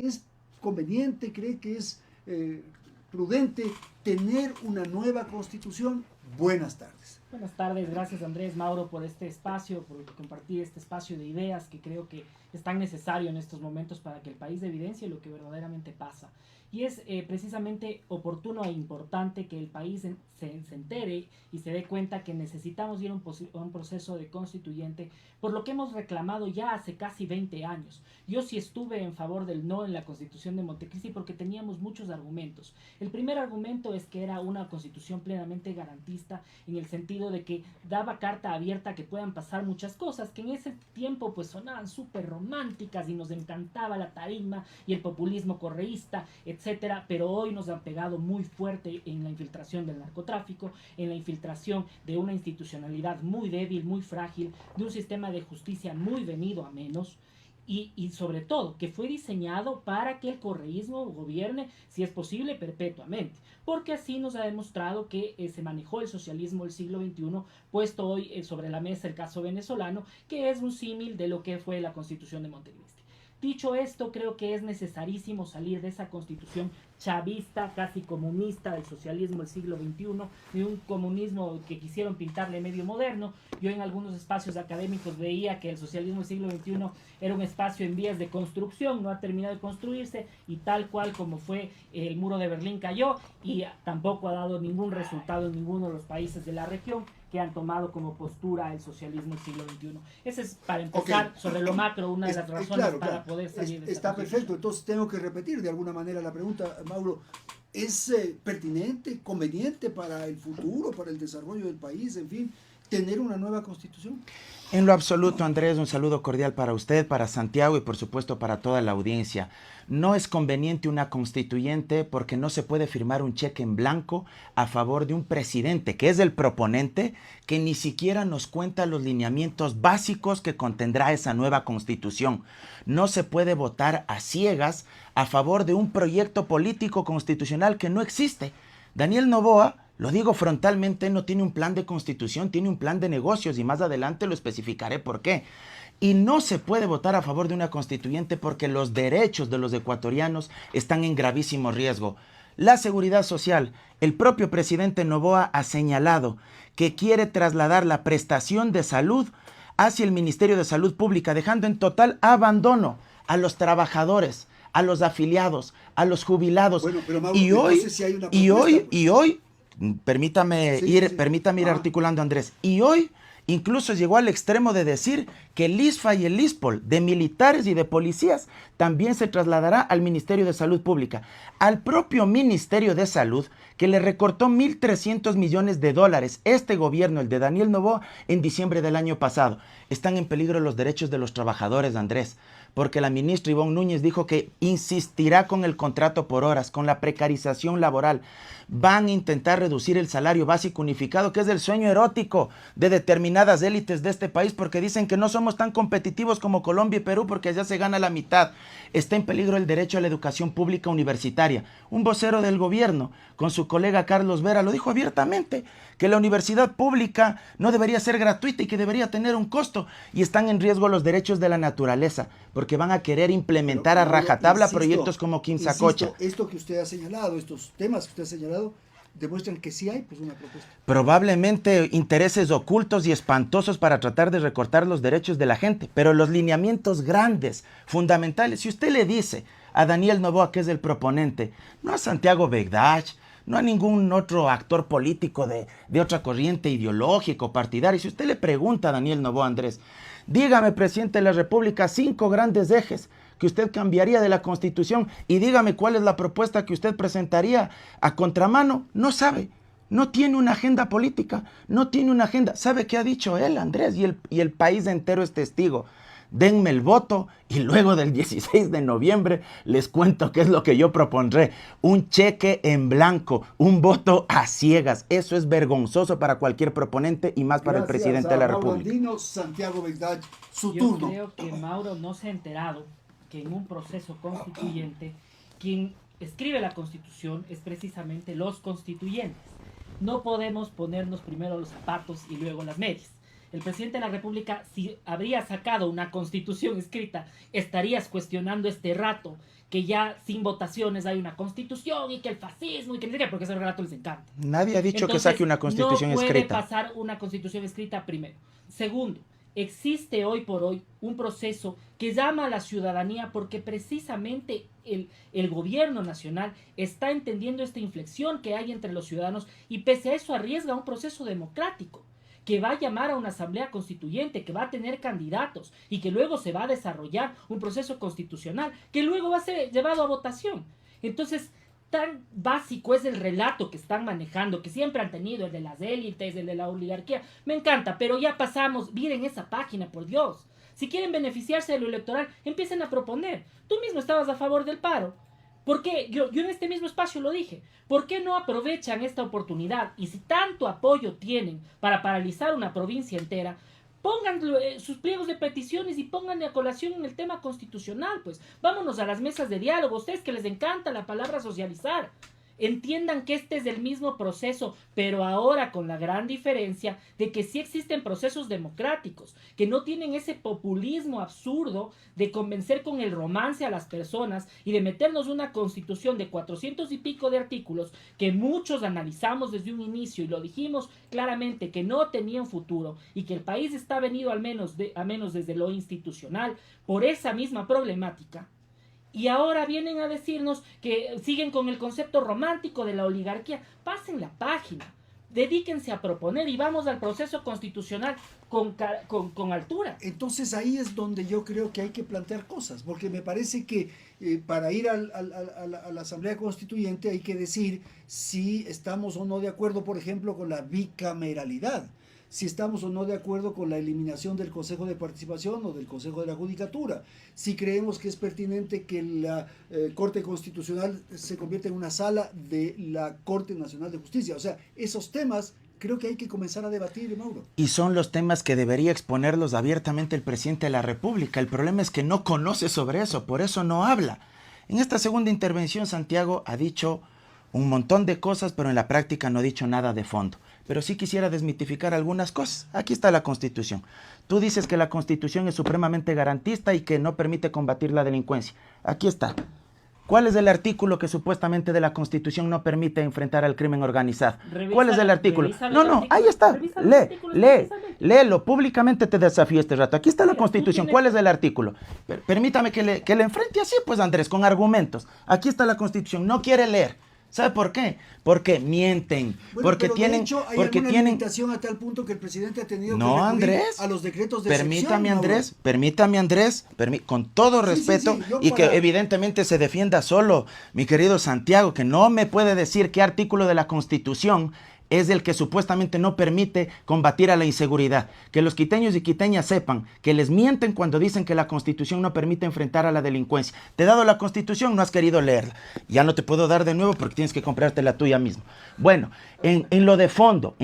que es conveniente, cree que es prudente tener una nueva constitución? Buenas tardes. Buenas tardes, gracias Andrés, Mauro, por este espacio, por compartir este espacio de ideas que creo que es tan necesario en estos momentos para que el país evidencie lo que verdaderamente pasa. Y es precisamente oportuno e importante que el país se entere y se dé cuenta que necesitamos ir a un proceso de constituyente, por lo que hemos reclamado ya hace casi 20 años. Yo sí estuve en favor del no en la Constitución de Montecristi porque teníamos muchos argumentos. El primer argumento es que era una constitución plenamente garantista en el sentido de que daba carta abierta a que puedan pasar muchas cosas que en ese tiempo pues sonaban súper románticas y nos encantaba la tarima y el populismo correísta, etcétera, pero hoy nos han pegado muy fuerte en la infiltración del narcotráfico, en la infiltración de una institucionalidad muy débil, muy frágil, de un sistema de justicia muy venido a menos. Y sobre todo, que fue diseñado para que el correísmo gobierne, si es posible, perpetuamente. Porque así nos ha demostrado que se manejó el socialismo del siglo XXI, puesto hoy sobre la mesa el caso venezolano, que es un símil de lo que fue la Constitución de Montecristi. Dicho esto, creo que es necesarísimo salir de esa constitución chavista, casi comunista del socialismo del siglo XXI, de un comunismo que quisieron pintarle medio moderno. Yo en algunos espacios académicos veía que el socialismo del siglo XXI era un espacio en vías de construcción, no ha terminado de construirse, y tal cual como fue el muro de Berlín cayó, y tampoco ha dado ningún resultado en ninguno de los países de la región que han tomado como postura el socialismo del siglo XXI. Ese es, para empezar, sobre lo macro, una de las razones para poder salir de esta Está perfecto, entonces tengo que repetir de alguna manera la pregunta, Mauro. ¿Es pertinente, conveniente para el futuro, para el desarrollo del país, en fin, tener una nueva constitución? En lo absoluto, Andrés, un saludo cordial para usted, para Santiago y por supuesto para toda la audiencia. No es conveniente una constituyente porque no se puede firmar un cheque en blanco a favor de un presidente que es el proponente, que ni siquiera nos cuenta los lineamientos básicos que contendrá esa nueva constitución. No se puede votar a ciegas a favor de un proyecto político constitucional que no existe. Daniel Noboa, lo digo frontalmente, no tiene un plan de constitución, tiene un plan de negocios y más adelante lo especificaré por qué. Y no se puede votar a favor de una constituyente porque los derechos de los ecuatorianos están en gravísimo riesgo. La seguridad social, el propio presidente Noboa ha señalado que quiere trasladar la prestación de salud hacia el Ministerio de Salud Pública, dejando en total abandono a los trabajadores, a los afiliados, a los jubilados. Bueno, pero Mauro, permítame ir articulando, Andrés. Y hoy incluso llegó al extremo de decir que el ISFA y el ISPOL de militares y de policías también se trasladará al Ministerio de Salud Pública. Al propio Ministerio de Salud, que le recortó $1.300 millones este gobierno, el de Daniel Noboa, en diciembre del año pasado. Están en peligro los derechos de los trabajadores, Andrés, porque la ministra Ivonne Núñez dijo que insistirá con el contrato por horas, con la precarización laboral. Van a intentar reducir el salario básico unificado, que es el sueño erótico de determinadas élites de este país, porque dicen que no somos tan competitivos como Colombia y Perú porque allá se gana la mitad. Está en peligro el derecho a la educación pública universitaria. Un vocero del gobierno, con su colega Carlos Vera, lo dijo abiertamente, que la universidad pública no debería ser gratuita y que debería tener un costo. Y están en riesgo los derechos de la naturaleza, porque van a querer implementar a rajatabla proyectos como Quimsacocha. Esto que usted ha señalado, estos temas que usted ha señalado, demuestran que sí hay pues una propuesta. Probablemente intereses ocultos y espantosos para tratar de recortar los derechos de la gente, pero los lineamientos grandes, fundamentales, si usted le dice a Daniel Noboa, que es el proponente, no a Santiago Begdach, no a ningún otro actor político de otra corriente ideológica o partidaria, si usted le pregunta a Daniel Noboa, Andrés, dígame, presidente de la República, 5 grandes ejes que usted cambiaría de la Constitución y dígame cuál es la propuesta que usted presentaría a contramano, no sabe. No tiene una agenda política, no tiene una agenda. ¿Sabe qué ha dicho él, Andrés? Y el país entero es testigo. Denme el voto y luego del 16 de noviembre les cuento qué es lo que yo propondré. Un cheque en blanco, un voto a ciegas. Eso es vergonzoso para cualquier proponente y más para el presidente de la República. Andino, Santiago Begdach, su turno. Yo creo que Mauro no se ha enterado que en un proceso constituyente quien escribe la Constitución es precisamente los constituyentes. No podemos ponernos primero los zapatos y luego las medias. el presidente de la República, si habría sacado una constitución escrita, estarías cuestionando este rato que ya sin votaciones hay una constitución y que el fascismo y que porque ese relato les encanta. Nadie ha dicho Entonces, que saque una constitución no puede escrita. pasar una constitución escrita primero. Segundo, existe hoy por hoy un proceso que llama a la ciudadanía porque precisamente el gobierno nacional está entendiendo esta inflexión que hay entre los ciudadanos y pese a eso arriesga un proceso democrático que va a llamar a una asamblea constituyente, que va a tener candidatos y que luego se va a desarrollar un proceso constitucional que luego va a ser llevado a votación. Entonces, tan básico es el relato que están manejando, que siempre han tenido, el de las élites, el de la oligarquía. Me encanta, pero ya pasamos, miren esa página, por Dios. Si quieren beneficiarse de lo electoral, empiecen a proponer. Tú mismo estabas a favor del paro. ¿Por qué? Yo en este mismo espacio lo dije. ¿Por qué no aprovechan esta oportunidad? Y si tanto apoyo tienen para paralizar una provincia entera, pongan sus pliegos de peticiones y pónganle a colación en el tema constitucional, pues. Vámonos a las mesas de diálogo. Ustedes que les encanta la palabra socializar. Entiendan que este es el mismo proceso, pero ahora con la gran diferencia de que sí existen procesos democráticos, que no tienen ese populismo absurdo de convencer con el romance a las personas y de meternos una constitución de 400 y pico de artículos que muchos analizamos desde un inicio y lo dijimos claramente que no tenían futuro y que el país está venido a menos desde lo institucional por esa misma problemática. Y ahora vienen a decirnos que siguen con el concepto romántico de la oligarquía. Pasen la página, dedíquense a proponer y vamos al proceso constitucional con altura. Entonces ahí es donde yo creo que hay que plantear cosas, porque me parece que para ir a la Asamblea Constituyente hay que decir si estamos o no de acuerdo, por ejemplo, con la bicameralidad. Si estamos o no de acuerdo con la eliminación del Consejo de Participación o del Consejo de la Judicatura, si creemos que es pertinente que la Corte Constitucional se convierta en una sala de la Corte Nacional de Justicia. O sea, esos temas creo que hay que comenzar a debatir, Mauro. Y son los temas que debería exponerlos abiertamente el presidente de la República. El problema es que no conoce sobre eso, por eso no habla. En esta segunda intervención, Santiago ha dicho un montón de cosas, pero en la práctica no ha dicho nada de fondo. Pero sí quisiera desmitificar algunas cosas. Aquí está la Constitución. Tú dices que la Constitución es supremamente garantista y que no permite combatir la delincuencia. Aquí está. ¿Cuál es el artículo que supuestamente de la Constitución no permite enfrentar al crimen organizado? ¿Cuál es el artículo? No, ahí está. Léelo. Públicamente te desafío este rato. Aquí está la Constitución. ¿Cuál es el artículo? Permítame que le enfrente así, pues, Andrés, con argumentos. Aquí está la Constitución. No quiere leer. ¿Sabe por qué? Porque mienten, bueno, porque tienen, de hecho, hay porque alguna tienen limitación a tal punto que el presidente ha tenido que no, recurrir Andrés, a los decretos de permítame, excepción, Andrés, con todo respeto y que evidentemente se defienda solo, mi querido Santiago, que no me puede decir qué artículo de la Constitución es el que supuestamente no permite combatir a la inseguridad. Que los quiteños y quiteñas sepan que les mienten cuando dicen que la Constitución no permite enfrentar a la delincuencia. Te he dado la Constitución, no has querido leerla. Ya no te puedo dar de nuevo porque tienes que comprarte la tuya mismo. Bueno, en lo de fondo,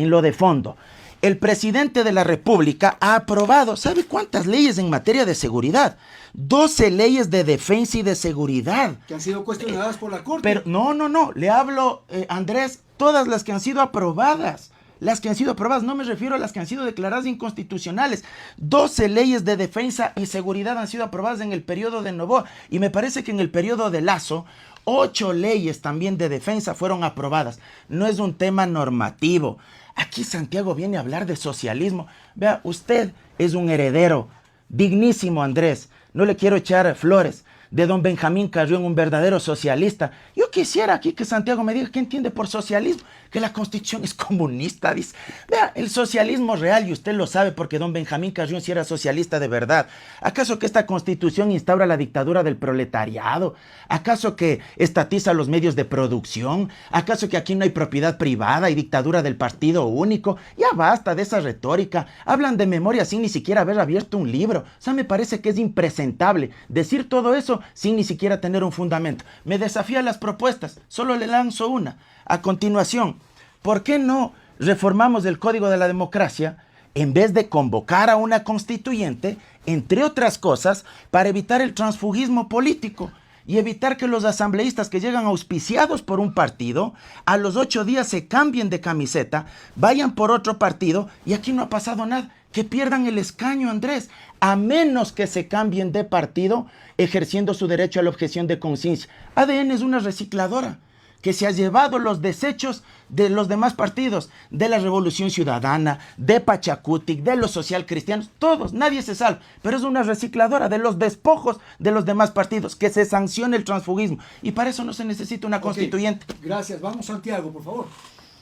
el presidente de la República ha aprobado, ¿sabe cuántas leyes en materia de seguridad? 12 leyes de defensa y de seguridad. Que han sido cuestionadas por la Corte. Pero no, le hablo, Andrés, todas las que han sido aprobadas. Las que han sido aprobadas, no me refiero a las que han sido declaradas inconstitucionales. 12 leyes de defensa y seguridad han sido aprobadas en el periodo de Noboa. Y me parece que en el periodo de Lazo, 8 leyes también de defensa fueron aprobadas. No es un tema normativo. Aquí Santiago viene a hablar de socialismo. Vea, usted es un heredero dignísimo, Andrés. No le quiero echar flores. De don Benjamín Carrión, un verdadero socialista. Yo quisiera aquí que Santiago me diga qué entiende por socialismo. Que la Constitución es comunista, dice. Vea, el socialismo real, y usted lo sabe porque don Benjamín Carrión sí era socialista de verdad. ¿Acaso que esta Constitución instaura la dictadura del proletariado? ¿Acaso que estatiza los medios de producción? ¿Acaso que aquí no hay propiedad privada y dictadura del partido único? Ya basta de esa retórica. Hablan de memoria sin ni siquiera haber abierto un libro. O sea, me parece que es impresentable decir todo eso sin ni siquiera tener un fundamento. Me desafía las propuestas, solo le lanzo una. A continuación, ¿por qué no reformamos el Código de la Democracia en vez de convocar a una constituyente, entre otras cosas, para evitar el transfugismo político? y evitar que los asambleístas que llegan auspiciados por un partido, a los 8 días se cambien de camiseta, vayan por otro partido y aquí no ha pasado nada. Que pierdan el escaño, Andrés, a menos que se cambien de partido ejerciendo su derecho a la objeción de conciencia. ADN es una recicladora que se ha llevado los desechos de los demás partidos, de la Revolución Ciudadana, de Pachacutic, de los social cristianos, todos, nadie se salva, pero es una recicladora de los despojos de los demás partidos, que se sancione el transfugismo, y para eso no se necesita una constituyente. Gracias, vamos Santiago, por favor.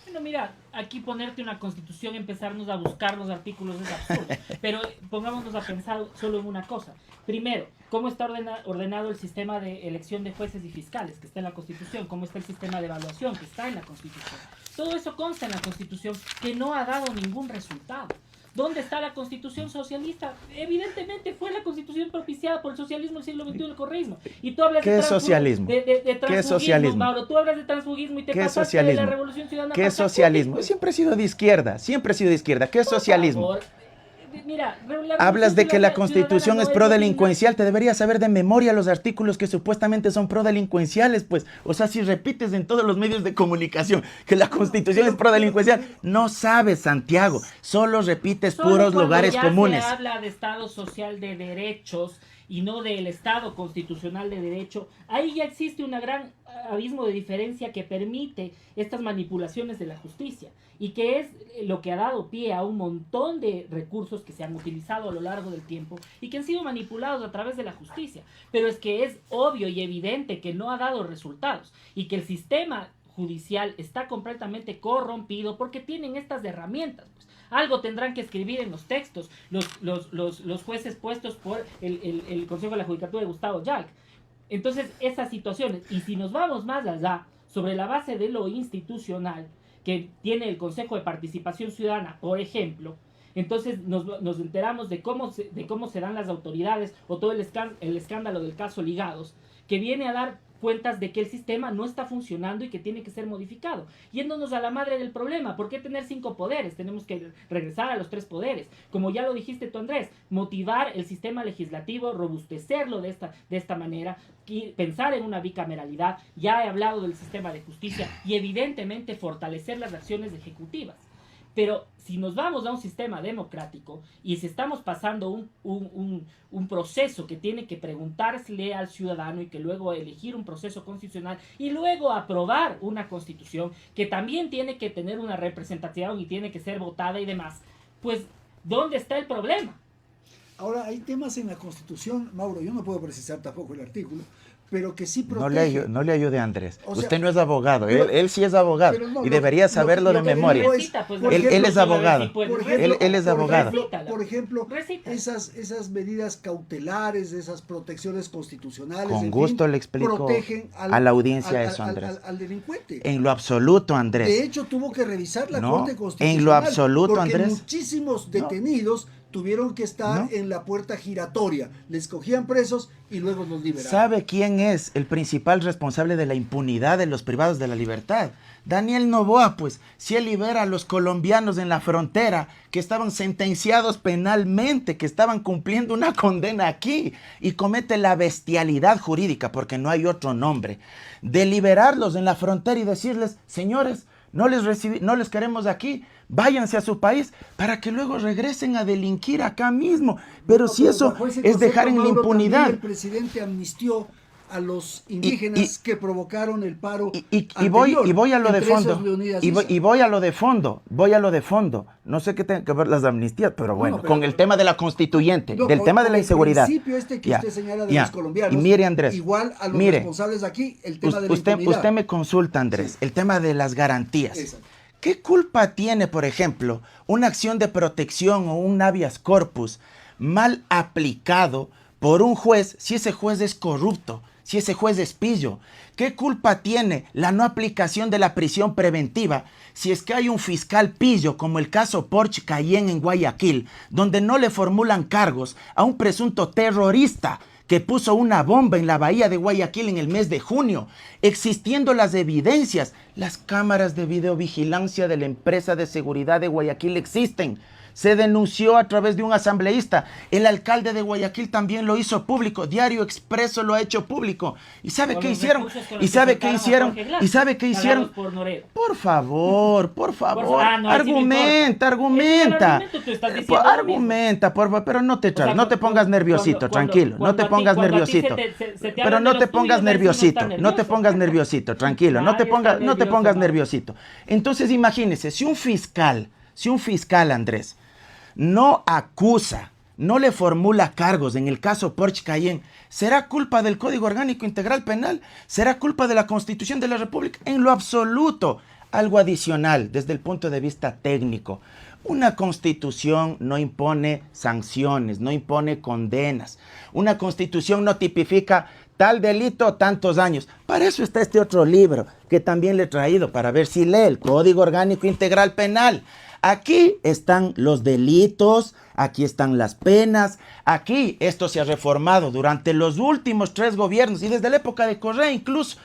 Bueno, mira, aquí ponerte una constitución, empezarnos a buscar los artículos es absurdo, pero pongámonos a pensar solo en una cosa. Primero, ¿cómo está ordenado el sistema de elección de jueces y fiscales, que está en la Constitución? ¿Cómo está el sistema de evaluación, que está en la Constitución? Todo eso consta en la Constitución, que no ha dado ningún resultado. ¿Dónde está la Constitución socialista? Evidentemente fue la Constitución propiciada por el socialismo del siglo XXI, el correísmo. Y tú hablas ¿Qué socialismo? De transfugismo, ¿Qué socialismo? Mauro. Tú hablas de transfugismo y te ¿Qué pasaste socialismo? de la Revolución Ciudadana. ¿Qué socialismo? Siempre he sido de izquierda, siempre he sido de izquierda. ¿Qué socialismo? Por favor. Mira, Hablas de que la Constitución es prodelincuencial, te deberías saber de memoria los artículos que supuestamente son prodelincuenciales, pues, o sea, si repites en todos los medios de comunicación que la Constitución es prodelincuencial, no sabes, Santiago, solo repites puros lugares comunes. Se habla de Estado social de derechos y no del Estado constitucional de derecho, ahí ya existe un gran abismo de diferencia que permite estas manipulaciones de la justicia y que es lo que ha dado pie a un montón de recursos que se han utilizado a lo largo del tiempo y que han sido manipulados a través de la justicia. Pero es que es obvio y evidente que no ha dado resultados y que el sistema judicial está completamente corrompido porque tienen estas herramientas. Pues, algo tendrán que escribir en los textos los jueces puestos por el Consejo de la Judicatura de Gustavo Yalc. Entonces, esas situaciones, y si nos vamos más allá, sobre la base de lo institucional que tiene el Consejo de Participación Ciudadana, por ejemplo, entonces nos enteramos de cómo se dan las autoridades o todo el escándalo del caso Ligados, que viene a dar cuentas de que el sistema no está funcionando y que tiene que ser modificado. Yéndonos a la madre del problema, ¿por qué tener 5 poderes? Tenemos que regresar a los 3 poderes. Como ya lo dijiste tú, Andrés, motivar el sistema legislativo, robustecerlo de esta manera, y pensar en una bicameralidad. Ya he hablado del sistema de justicia y evidentemente fortalecer las acciones ejecutivas. Pero si nos vamos a un sistema democrático y si estamos pasando un proceso que tiene que preguntársele al ciudadano y que luego elegir un proceso constitucional y luego aprobar una constitución que también tiene que tener una representación y tiene que ser votada y demás, pues ¿dónde está el problema? Ahora, hay temas en la Constitución, Mauro, yo no puedo precisar tampoco el artículo, pero que sí protege. No le ayude, Andrés. O sea, usted no es abogado, pero, él sí es abogado no, y debería saberlo de memoria. Él es abogado. Él es abogado. Por ejemplo, esas medidas cautelares, esas protecciones constitucionales, Con gusto le explico protegen a la audiencia eso, Andrés. Al delincuente. En lo absoluto, Andrés. De hecho, tuvo que revisar la Corte Constitucional. En lo absoluto, porque Andrés. Muchísimos detenidos tuvieron que estar en la puerta giratoria. Les cogían presos y luego los liberaban. ¿Sabe quién es el principal responsable de la impunidad de los privados de la libertad? Daniel Noboa, pues, si él libera a los colombianos en la frontera que estaban sentenciados penalmente, que estaban cumpliendo una condena aquí, y comete la bestialidad jurídica, porque no hay otro nombre, de liberarlos en la frontera y decirles, señores, no les queremos aquí, váyanse a su país para que luego regresen a delinquir acá mismo. Pero si eso es dejar en la impunidad. El presidente amnistió a los indígenas que provocaron el paro y voy a lo de fondo. Y voy a lo de fondo. No sé qué tienen que ver las amnistías, pero bueno, con el tema de la constituyente, del tema de la inseguridad. El principio que usted señala de los colombianos. Y mire, Andrés, igual a los responsables aquí, el tema de la impunidad. Usted me consulta, Andrés, el tema de las garantías. Exacto. ¿Qué culpa tiene, por ejemplo, una acción de protección o un habeas corpus mal aplicado por un juez si ese juez es corrupto, si ese juez es pillo? ¿Qué culpa tiene la no aplicación de la prisión preventiva si es que hay un fiscal pillo, como el caso Porsche Cayenne en Guayaquil, donde no le formulan cargos a un presunto terrorista que puso una bomba en la bahía de Guayaquil en el mes de junio, existiendo las evidencias? Las cámaras de videovigilancia de la empresa de seguridad de Guayaquil existen. se denunció a través de un asambleísta. El alcalde de Guayaquil también lo hizo público. Diario Expreso lo ha hecho público. ¿Y sabe qué hicieron? ¿Y sabe qué hicieron? ¿Y sabe qué hicieron? Por favor, argumenta. Argumenta, por favor, pero no te pongas nerviosito, tranquilo. No te pongas nerviosito. Pero no te pongas nerviosito. No te pongas nerviosito, tranquilo. No te pongas nerviosito. Entonces, imagínese, si un fiscal, Andrés, no acusa, no le formula cargos en el caso Porsche Cayenne, ¿será culpa del Código Orgánico Integral Penal? ¿Será culpa de la Constitución de la República? En lo absoluto. Algo adicional desde el punto de vista técnico. Una constitución no impone sanciones, no impone condenas. Una constitución no tipifica tal delito, tantos años. Para eso está este otro libro que también le he traído para ver si lee el Código Orgánico Integral Penal. Aquí están los delitos, aquí están las penas, aquí esto se ha reformado durante los últimos 3 gobiernos y desde la época de Correa incluso,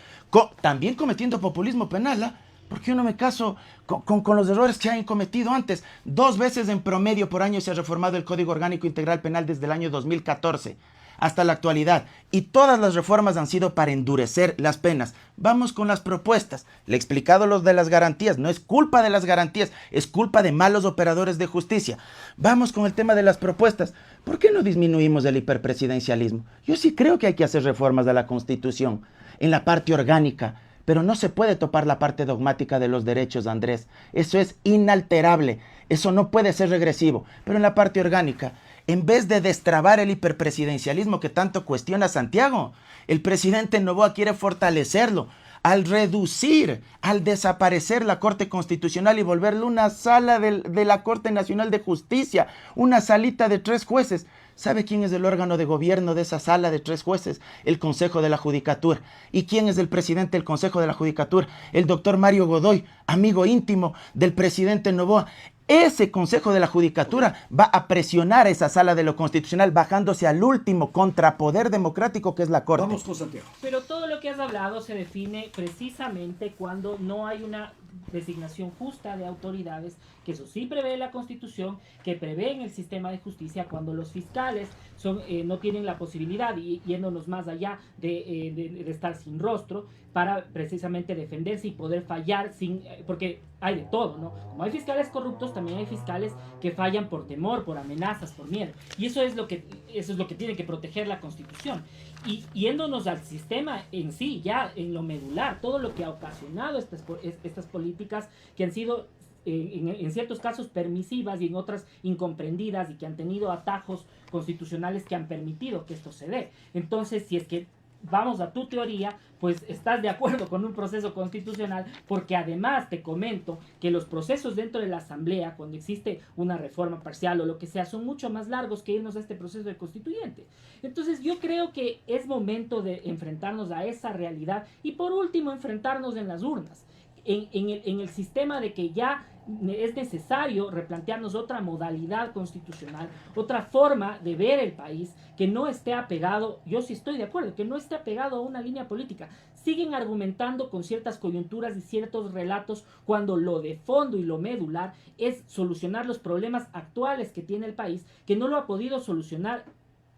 también cometiendo populismo penal, porque yo no me caso con los errores que han cometido antes. 2 veces en promedio por año se ha reformado el Código Orgánico Integral Penal desde el año 2014 hasta la actualidad. Y todas las reformas han sido para endurecer las penas. Vamos con las propuestas. Le he explicado lo de las garantías. No es culpa de las garantías, es culpa de malos operadores de justicia. Vamos con el tema de las propuestas. ¿Por qué no disminuimos el hiperpresidencialismo? Yo sí creo que hay que hacer reformas de la Constitución en la parte orgánica. Pero no se puede topar la parte dogmática de los derechos, Andrés. Eso es inalterable. Eso no puede ser regresivo. Pero en la parte orgánica, en vez de destrabar el hiperpresidencialismo que tanto cuestiona Santiago, el presidente Noboa quiere fortalecerlo al reducir, al desaparecer la Corte Constitucional y volverlo una sala de la Corte Nacional de Justicia, una salita de 3 jueces. ¿Sabe quién es el órgano de gobierno de esa sala de 3 jueces? El Consejo de la Judicatura. ¿Y quién es el presidente del Consejo de la Judicatura? El doctor Mario Godoy, amigo íntimo del presidente Noboa. Ese Consejo de la Judicatura va a presionar a esa sala de lo constitucional bajándose al último contrapoder democrático que es la Corte. Vamos con Santiago. Pero todo lo que has hablado se define precisamente cuando no hay una designación justa de autoridades, que eso sí prevé la Constitución, que prevé en el sistema de justicia cuando los fiscales no tienen la posibilidad, y yéndonos más allá de estar sin rostro, para precisamente defenderse y poder fallar porque hay de todo, ¿no? Como hay fiscales corruptos, también hay fiscales que fallan por temor, por amenazas, por miedo. Y eso es lo que tiene que proteger la Constitución. Y yéndonos al sistema en sí, ya en lo medular, todo lo que ha ocasionado estas políticas que han sido en ciertos casos permisivas y en otras incomprendidas y que han tenido atajos constitucionales que han permitido que esto se dé. Entonces, si es que vamos a tu teoría, pues estás de acuerdo con un proceso constitucional, porque además te comento que los procesos dentro de la Asamblea, cuando existe una reforma parcial o lo que sea, son mucho más largos que irnos a este proceso de constituyente. Entonces yo creo que es momento de enfrentarnos a esa realidad y por último enfrentarnos en las urnas, en el sistema de que ya es necesario replantearnos otra modalidad constitucional, otra forma de ver el país que no esté apegado, yo sí estoy de acuerdo, que no esté apegado a una línea política. Siguen argumentando con ciertas coyunturas y ciertos relatos cuando lo de fondo y lo medular es solucionar los problemas actuales que tiene el país, que no lo ha podido solucionar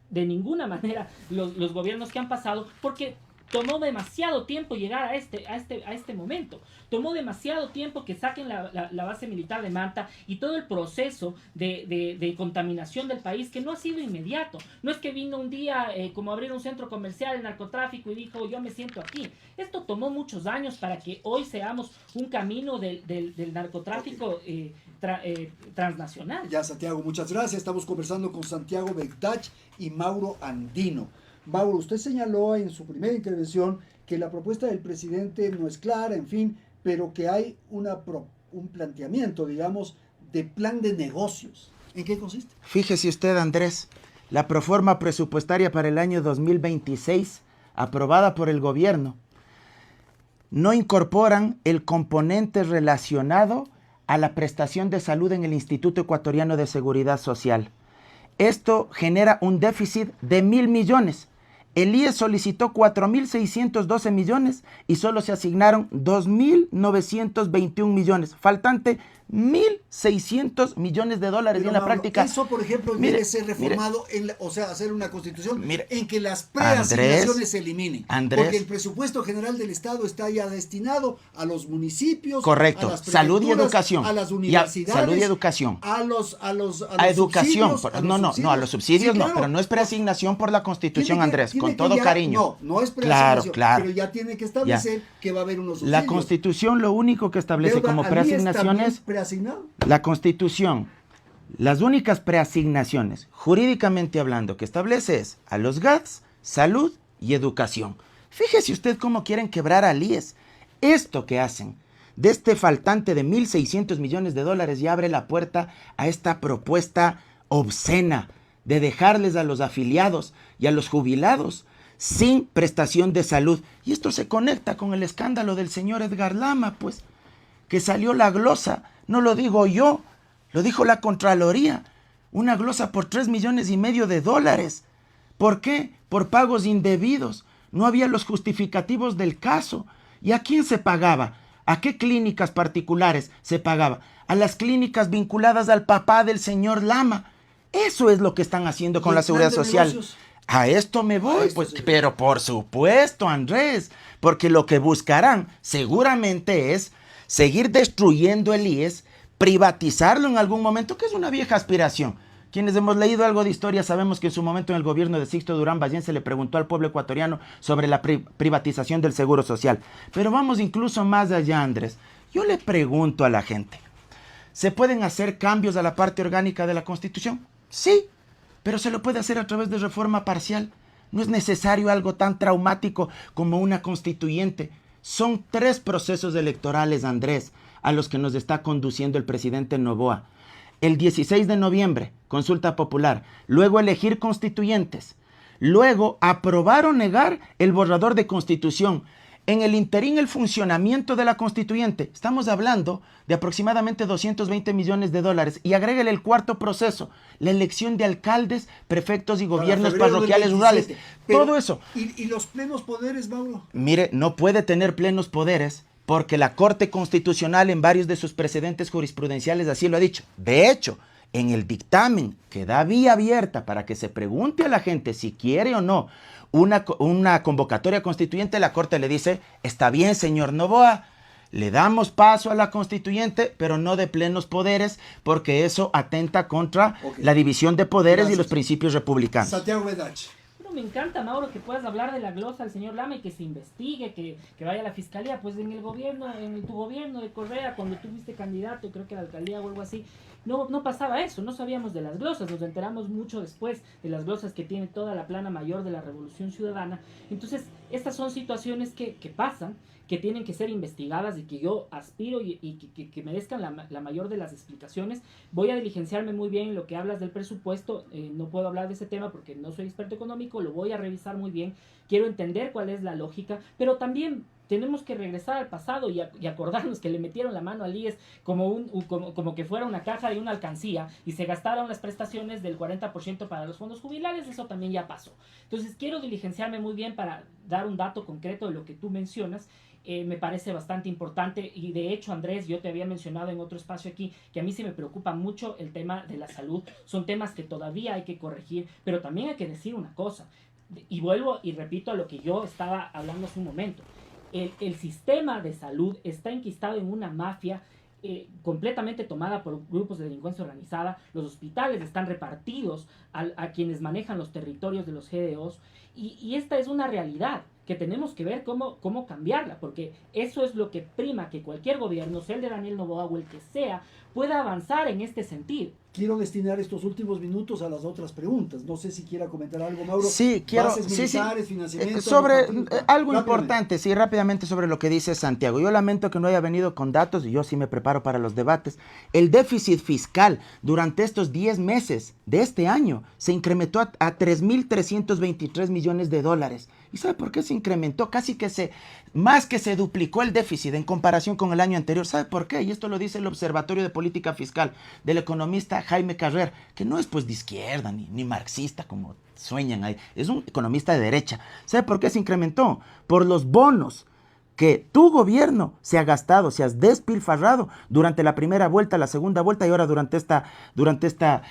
de ninguna manera los gobiernos que han pasado, porque tomó demasiado tiempo llegar a este momento. Tomó demasiado tiempo que saquen la base militar de Manta y todo el proceso de contaminación del país, que no ha sido inmediato. No es que vino un día como abrir un centro comercial, el narcotráfico, y dijo yo me siento aquí. Esto tomó muchos años para que hoy seamos un camino del narcotráfico transnacional. Ya, Santiago, muchas gracias. Estamos conversando con Santiago Begdach y Mauro Andino. Mauro, usted señaló en su primera intervención que la propuesta del presidente no es clara, en fin, pero que hay un planteamiento, digamos, de plan de negocios. ¿En qué consiste? Fíjese usted, Andrés, la proforma presupuestaria para el año 2026, aprobada por el gobierno, no incorporan el componente relacionado a la prestación de salud en el Instituto Ecuatoriano de Seguridad Social. Esto genera un déficit de 1.000 millones. El IES solicitó 4.612 millones y solo se asignaron 2.921 millones. Faltante 1.000 1.600 millones de dólares. Pero, y en la Mauro, práctica... eso, por ejemplo, mire, debe ser reformado, o sea, hacer una constitución en que las preasignaciones se eliminen. Porque el presupuesto general del Estado está ya destinado a los municipios, correcto, a las salud y educación, a las universidades, salud y educación, a educación, a los subsidios sí, no, claro, pero no es preasignación por la Constitución, Andrés, tiene con que todo ya, cariño. No es preasignación, claro, pero ya tiene que establecer que va a haber unos subsidios. La Constitución lo único que establece como preasignaciones, la Constitución, las únicas preasignaciones, jurídicamente hablando, que establece es a los GATS, salud y educación. Fíjese usted cómo quieren quebrar al IES. Esto que hacen de este faltante de 1.600 millones de dólares ya abre la puerta a esta propuesta obscena de dejarles a los afiliados y a los jubilados sin prestación de salud. Y esto se conecta con el escándalo del señor Edgar Lama, pues, que salió la glosa, no lo digo yo, lo dijo la Contraloría, una glosa por 3,5 millones de dólares. ¿Por qué? Por pagos indebidos. No había los justificativos del caso. ¿Y a quién se pagaba? ¿A qué clínicas particulares se pagaba? A las clínicas vinculadas al papá del señor Lama. Eso es lo que están haciendo con la Seguridad Social. Negocios? A esto me voy, pues, sí. Pero por supuesto, Andrés, porque lo que buscarán seguramente es seguir destruyendo el IES, privatizarlo en algún momento, que es una vieja aspiración. Quienes hemos leído algo de historia sabemos que en su momento en el gobierno de Sixto Durán Ballén se le preguntó al pueblo ecuatoriano sobre la privatización del Seguro Social. Pero vamos incluso más allá, Andrés. Yo le pregunto a la gente, ¿se pueden hacer cambios a la parte orgánica de la Constitución? Sí, pero se lo puede hacer a través de reforma parcial. No es necesario algo tan traumático como una constituyente. Son 3 procesos electorales, Andrés, a los que nos está conduciendo el presidente Noboa. El 16 de noviembre, consulta popular, luego elegir constituyentes, luego aprobar o negar el borrador de constitución. En el interín, el funcionamiento de la constituyente. Estamos hablando de aproximadamente 220 millones de dólares. Y agrégale el 4º proceso, la elección de alcaldes, prefectos y gobiernos parroquiales rurales. Todo eso. ¿Y los plenos poderes, Mauro? Mire, no puede tener plenos poderes porque la Corte Constitucional en varios de sus precedentes jurisprudenciales así lo ha dicho. De hecho, en el dictamen que da vía abierta para que se pregunte a la gente si quiere o no una convocatoria constituyente, la Corte le dice, está bien, señor Noboa, le damos paso a la constituyente, pero no de plenos poderes, porque eso atenta contra la división de poderes y los principios republicanos. Santiago Bedache. Me encanta, Mauro, que puedas hablar de la glosa al señor Lama y que se investigue, que vaya a la fiscalía. Pues en el gobierno, en tu gobierno de Correa, cuando tú fuiste candidato, creo que a la alcaldía o algo así, no pasaba eso, no sabíamos de las glosas, nos enteramos mucho después de las glosas que tiene toda la plana mayor de la Revolución Ciudadana. Entonces, estas son situaciones que pasan, que tienen que ser investigadas y que yo aspiro y que merezcan la mayor de las explicaciones. Voy a diligenciarme muy bien en lo que hablas del presupuesto, no puedo hablar de ese tema porque no soy experto económico, lo voy a revisar muy bien, quiero entender cuál es la lógica, pero también tenemos que regresar al pasado y acordarnos que le metieron la mano al IES como que fuera una caja de una alcancía y se gastaron las prestaciones del 40% para los fondos jubilares. Eso también ya pasó. Entonces quiero diligenciarme muy bien para dar un dato concreto de lo que tú mencionas. Me parece bastante importante y de hecho, Andrés, yo te había mencionado en otro espacio aquí que a mí sí me preocupa mucho el tema de la salud. Son temas que todavía hay que corregir, pero también hay que decir una cosa, y vuelvo y repito a lo que yo estaba hablando hace un momento. El sistema de salud está enquistado en una mafia completamente tomada por grupos de delincuencia organizada. Los hospitales están repartidos a quienes manejan los territorios de los GDOs y esta es una realidad que tenemos que ver cómo cambiarla, porque eso es lo que prima que cualquier gobierno, sea el de Daniel Noboa o el que sea, pueda avanzar en este sentido. Quiero destinar estos últimos minutos a las otras preguntas. No sé si quiera comentar algo, Mauro. Sí, quiero. Bases militares, financiamiento. Sobre algo importante, sí, rápidamente sobre lo que dice Santiago. Yo lamento que no haya venido con datos y yo sí me preparo para los debates. El déficit fiscal durante estos 10 meses de este año se incrementó a 3.323 millones de dólares. ¿Y sabe por qué se incrementó? Más que se duplicó el déficit en comparación con el año anterior. ¿Sabe por qué? Y esto lo dice el Observatorio de Política Fiscal del economista Jaime Carrer, que no es pues de izquierda ni marxista como sueñan ahí. Es un economista de derecha. ¿Sabe por qué se incrementó? Por los bonos que tu gobierno se ha gastado, se has despilfarrado durante la primera vuelta, la segunda vuelta y ahora durante esta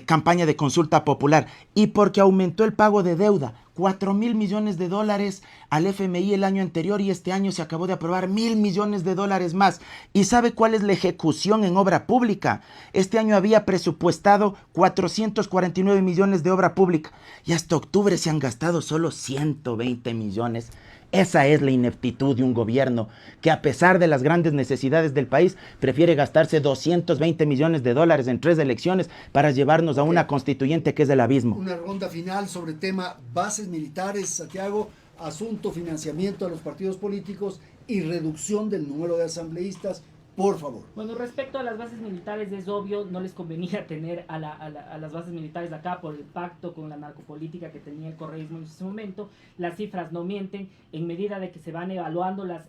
campaña de consulta popular. Y porque aumentó el pago de deuda, 4.000 millones de dólares al FMI el año anterior y este año se acabó de aprobar 1.000 millones de dólares más. ¿Y sabe cuál es la ejecución en obra pública? Este año había presupuestado 449 millones de obra pública y hasta octubre se han gastado solo 120 millones. Esa es la ineptitud de un gobierno que, a pesar de las grandes necesidades del país, prefiere gastarse 220 millones de dólares en 3 elecciones para llevarnos a una constituyente que es el abismo. Una ronda final sobre el tema bases militares, Santiago, asunto financiamiento a los partidos políticos y reducción del número de asambleístas. Por favor. Bueno, respecto a las bases militares, es obvio, no les convenía tener a las bases militares de acá por el pacto con la narcopolítica que tenía el correísmo en ese momento. Las cifras no mienten, en medida de que se van evaluando las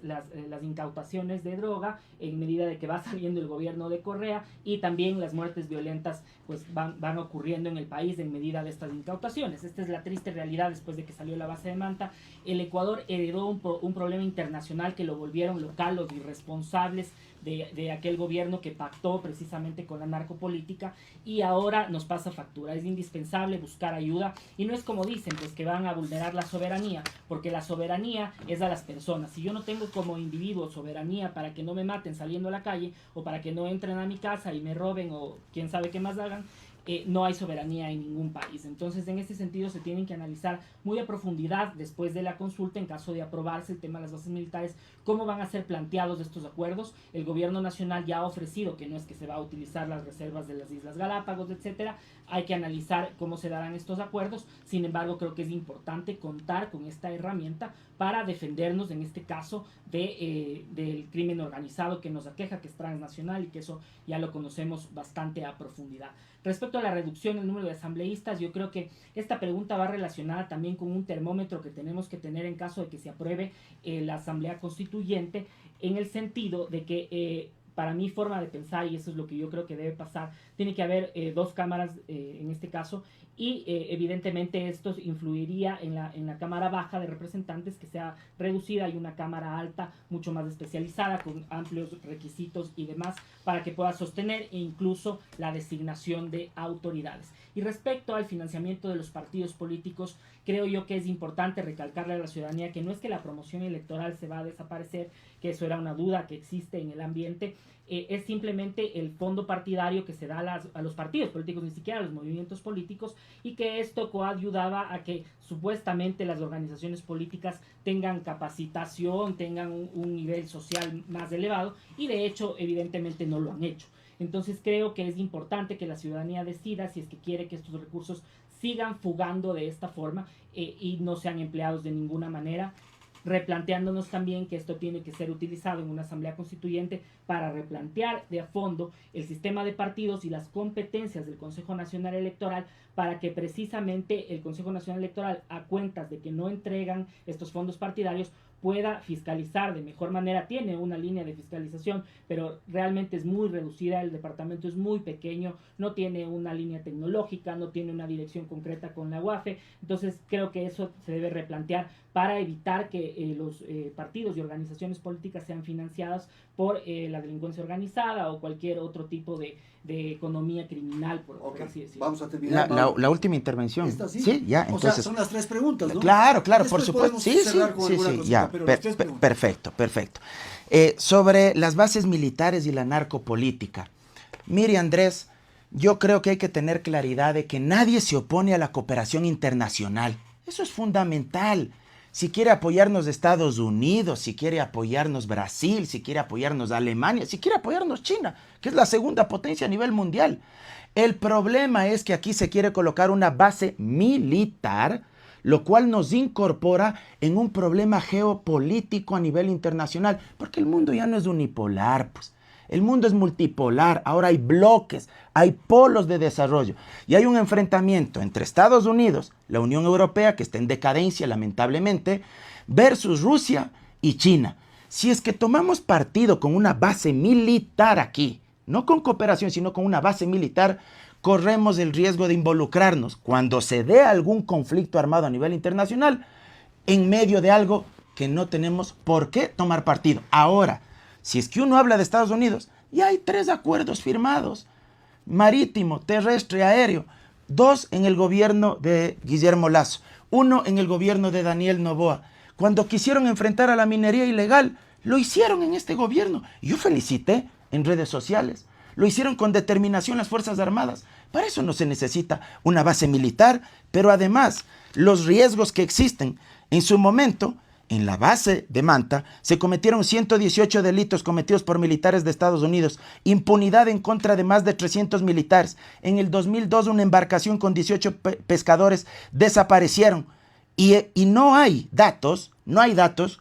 incautaciones de droga, en medida de que va saliendo el gobierno de Correa, y también las muertes violentas pues van ocurriendo en el país en medida de estas incautaciones. Esta es la triste realidad después de que salió la base de Manta. El Ecuador heredó un problema internacional que lo volvieron local, los irresponsables de aquel gobierno que pactó precisamente con la narcopolítica, y ahora nos pasa factura. Es indispensable buscar ayuda, y no es como dicen, pues que van a vulnerar la soberanía, porque la soberanía es a las personas. Si yo no tengo como individuo soberanía para que no me maten saliendo a la calle, o para que no entren a mi casa y me roben, o quién sabe qué más hagan, no hay soberanía en ningún país. Entonces, en este sentido, se tienen que analizar muy a profundidad después de la consulta, en caso de aprobarse el tema de las bases militares, cómo van a ser planteados estos acuerdos. El gobierno nacional ya ha ofrecido que no es que se va a utilizar las reservas de las Islas Galápagos, etcétera. Hay que analizar cómo se darán estos acuerdos. Sin embargo, creo que es importante contar con esta herramienta para defendernos, en este caso, del crimen organizado que nos aqueja, que es transnacional, y que eso ya lo conocemos bastante a profundidad. Respecto a la reducción del número de asambleístas, yo creo que esta pregunta va relacionada también con un termómetro que tenemos que tener en caso de que se apruebe la Asamblea Constituyente, en el sentido de que, para mi forma de pensar, y eso es lo que yo creo que debe pasar, tiene que haber 2 cámaras en este caso, y evidentemente esto influiría en la Cámara Baja de Representantes, que sea reducida, y una Cámara Alta mucho más especializada, con amplios requisitos y demás, para que pueda sostener incluso la designación de autoridades. Y respecto al financiamiento de los partidos políticos, creo yo que es importante recalcarle a la ciudadanía que no es que la promoción electoral se va a desaparecer, que eso era una duda que existe en el ambiente. Es simplemente el fondo partidario que se da a los partidos políticos, ni siquiera a los movimientos políticos, y que esto coayudaba a que supuestamente las organizaciones políticas tengan capacitación, tengan un nivel social más elevado, y de hecho evidentemente no lo han hecho. Entonces creo que es importante que la ciudadanía decida si es que quiere que estos recursos sigan fugando de esta forma y no sean empleados de ninguna manera, replanteándonos también que esto tiene que ser utilizado en una asamblea constituyente para replantear de a fondo el sistema de partidos y las competencias del Consejo Nacional Electoral, para que precisamente el Consejo Nacional Electoral, a cuentas de que no entregan estos fondos partidarios, pueda fiscalizar de mejor manera. Tiene una línea de fiscalización, pero realmente es muy reducida, el departamento es muy pequeño, no tiene una línea tecnológica, no tiene una dirección concreta con la UAFE. Entonces creo que eso se debe replantear para evitar que los partidos y organizaciones políticas sean financiadas por la delincuencia organizada o cualquier otro tipo de economía criminal, por así decirlo. Vamos a terminar. La última intervención. ¿Esta sí? Sí, ya. Entonces, o sea, son las 3 preguntas, ¿no? Claro, Después por supuesto. Sí, ya. Perfecto. Sobre las bases militares y la narcopolítica. Mire, Andrés, yo creo que hay que tener claridad de que nadie se opone a la cooperación internacional. Eso es fundamental. Si quiere apoyarnos Estados Unidos, si quiere apoyarnos Brasil, si quiere apoyarnos Alemania, si quiere apoyarnos China, que es la segunda potencia a nivel mundial. El problema es que aquí se quiere colocar una base militar, lo cual nos incorpora en un problema geopolítico a nivel internacional, porque el mundo ya no es unipolar, pues. El mundo es multipolar, ahora hay bloques, hay polos de desarrollo y hay un enfrentamiento entre Estados Unidos, la Unión Europea, que está en decadencia lamentablemente, versus Rusia y China. Si es que tomamos partido con una base militar aquí, no con cooperación, sino con una base militar, corremos el riesgo de involucrarnos cuando se dé algún conflicto armado a nivel internacional en medio de algo que no tenemos por qué tomar partido. Ahora, si es que uno habla de Estados Unidos, ya hay 3 acuerdos firmados, marítimo, terrestre, aéreo, 2 en el gobierno de Guillermo Lasso, 1 en el gobierno de Daniel Noboa. Cuando quisieron enfrentar a la minería ilegal, lo hicieron en este gobierno. Yo felicité en redes sociales. Lo hicieron con determinación las Fuerzas Armadas. Para eso no se necesita una base militar, pero además los riesgos que existen. En su momento, en la base de Manta, se cometieron 118 delitos cometidos por militares de Estados Unidos, impunidad en contra de más de 300 militares. En el 2002, una embarcación con 18 pescadores desaparecieron. Y no hay datos,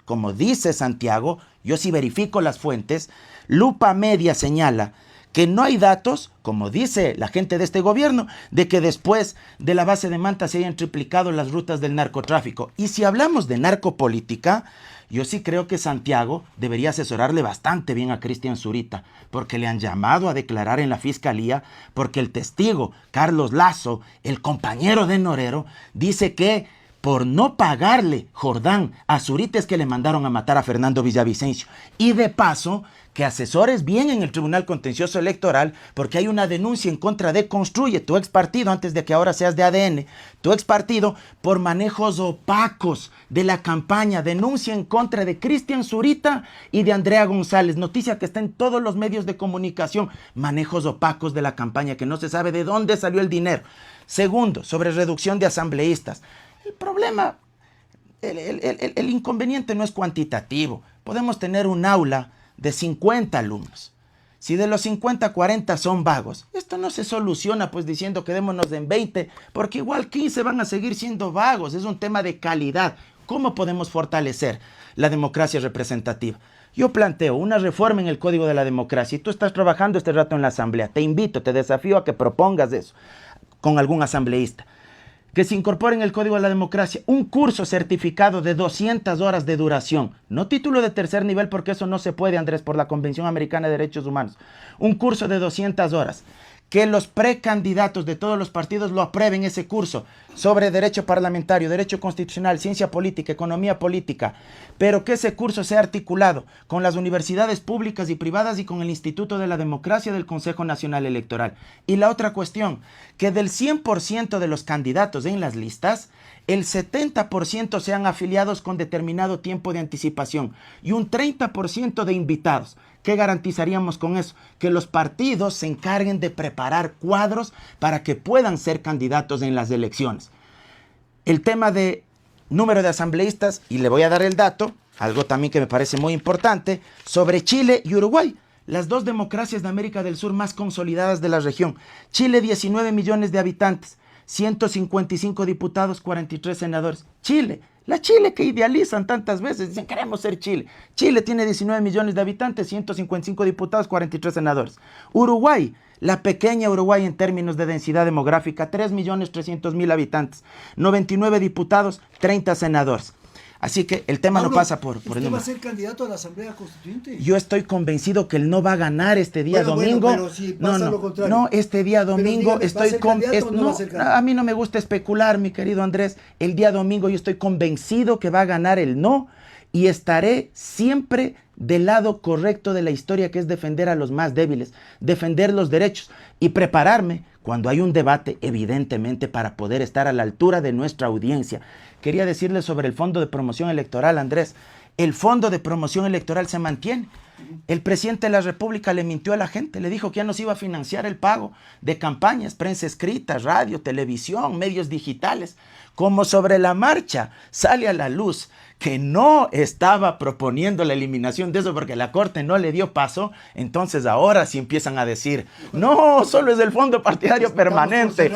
como dice Santiago, yo sí verifico las fuentes, Lupa Media señala que no hay datos, como dice la gente de este gobierno, de que después de la base de Manta se hayan triplicado las rutas del narcotráfico. Y si hablamos de narcopolítica, yo sí creo que Santiago debería asesorarle bastante bien a Cristian Zurita, porque le han llamado a declarar en la fiscalía, porque el testigo, Carlos Lasso, el compañero de Norero, dice que por no pagarle Jordán a Zurita es que le mandaron a matar a Fernando Villavicencio. Y de paso, que asesores bien en el Tribunal Contencioso Electoral, porque hay una denuncia en contra de Construye, tu ex partido, antes de que ahora seas de ADN, tu ex partido, por manejos opacos de la campaña. Denuncia en contra de Cristian Zurita y de Andrea González. Noticia que está en todos los medios de comunicación. Manejos opacos de la campaña, que no se sabe de dónde salió el dinero. Segundo, sobre reducción de asambleístas. El problema, el inconveniente no es cuantitativo. Podemos tener un aula de 50 alumnos. Si de los 50, 40 son vagos, esto no se soluciona pues diciendo quedémonos en 20, porque igual 15 van a seguir siendo vagos. Es un tema de calidad. ¿Cómo podemos fortalecer la democracia representativa? Yo planteo una reforma en el Código de la Democracia y tú estás trabajando este rato en la Asamblea. Te invito, te desafío a que propongas eso con algún asambleísta. Que se incorpore en el Código de la Democracia un curso certificado de 200 horas de duración. No título de tercer nivel, porque eso no se puede, Andrés, por la Convención Americana de Derechos Humanos. Un curso de 200 horas. Que los precandidatos de todos los partidos lo aprueben ese curso sobre derecho parlamentario, derecho constitucional, ciencia política, economía política, pero que ese curso sea articulado con las universidades públicas y privadas y con el Instituto de la Democracia del Consejo Nacional Electoral. Y la otra cuestión, que del 100% de los candidatos en las listas, el 70% sean afiliados con determinado tiempo de anticipación y un 30% de invitados. ¿Qué garantizaríamos con eso? Que los partidos se encarguen de preparar cuadros para que puedan ser candidatos en las elecciones. El tema de número de asambleístas, y le voy a dar el dato, algo también que me parece muy importante, sobre Chile y Uruguay, las 2 democracias de América del Sur más consolidadas de la región. Chile, 19 millones de habitantes, 155 diputados, 43 senadores. Chile, la Chile que idealizan tantas veces, dicen queremos ser Chile. Chile tiene 19 millones de habitantes, 155 diputados, 43 senadores. Uruguay, la pequeña Uruguay en términos de densidad demográfica, 3.300.000 habitantes, 99 diputados, 30 senadores. Así que el tema no pasa por el número. ¿Usted va a ser candidato a la Asamblea Constituyente? Yo estoy convencido que él no va a ganar este día domingo. Pero si pasa lo contrario. No, este día domingo estoy con... No, a mí no me gusta especular, mi querido Andrés. El día domingo yo estoy convencido que va a ganar el no y estaré siempre del lado correcto de la historia, que es defender a los más débiles, defender los derechos y prepararme cuando hay un debate, evidentemente, para poder estar a la altura de nuestra audiencia. Quería decirle sobre el Fondo de Promoción Electoral, Andrés. El Fondo de Promoción Electoral se mantiene. El presidente de la República le mintió a la gente, le dijo que ya nos iba a financiar el pago de campañas, prensa escrita, radio, televisión, medios digitales. Como sobre la marcha sale a la luz que no estaba proponiendo la eliminación de eso porque la Corte no le dio paso, entonces ahora sí empiezan a decir, no, solo es el fondo partidario permanente.